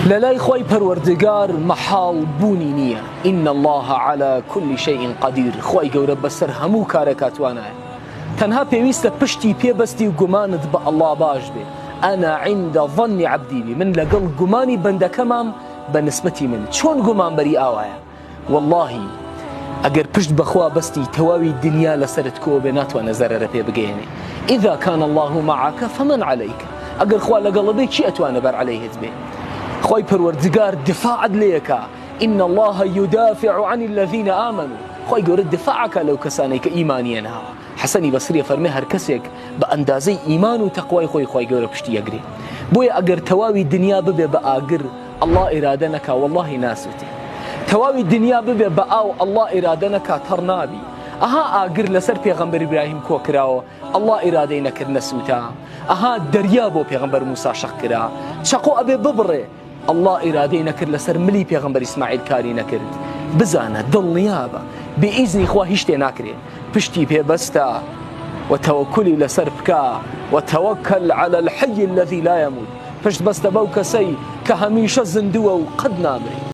لەلای خۆی پەروەردگار مەحاڵ بوونی نییە. إن الله على كل شيء قدير. خۆی گەورە بەسەر هەموو کارێکا توانایە. تەنها پێویستە پشتی پێبەستی و گومانت بە ئەڵڵا باش بێ. أنا عند ظن عبدي بي. من لەگەڵ گومانی بەندەکەمام بە نسبەتی من چۆن گومانبەری ئاوایە. واللهی ئەگەر پشت بەخوا بەستی تەواوی دنیا لەسرت کۆ بێ ناتوانە زەرەرە پێ بگەێنێ. إذا كان الله معك فمن عليك. ئەگەر خوا لەگەڵ بێ چی ئەتوانە بەر عەلەیهت بێ. خۆی پەروەردگار دفاعت لێیەکە. إن الله يدافع عن الذين آمنوا. خۆی گەورە دفاعەکە لەو کەسانەی کە ئیمانیان هاوە. حەسەنی بەسریە فەرمێ هەر کەسێک بە ئەندازەی ئیمان و تەقوای خۆی گەورە پشتی ئەگرێ. بۆیە ئەگەر تەواوی دنیا ببێ بە ئاگر ئەڵڵا ئیرادە نەکا واللهی ناسووتێ. تەواوی دنیا ببێ بە ئاو ئەڵڵا ئیرادە نەکا تەڕ نابی. ئەها ئاگر لەسەر پێغەمبەر ئیبراهیم کۆ کراوە ئەڵڵا ئیرادەی نەکرد نەسووتا. ئەها دەریا بۆ پێغەمبەر موسا شەق کرا چەقۆ ئەبێ ببڕێ ئەڵڵا ئیرادەی نەکرد لەسەر ملی پێغەمبەر ئیسماعیل کاری نەکرد. بزانە دڵنیابە بئیزنی خوا هیچ شتێ ناکرێت. پشتی پێبەستە وتەوەکولی لەسەر بکە وتەوەکەل على الحي الذي لا يموت. پشت بەستە بەو کەسەی کە هەمیشە زیندووە و قەت نامرێت.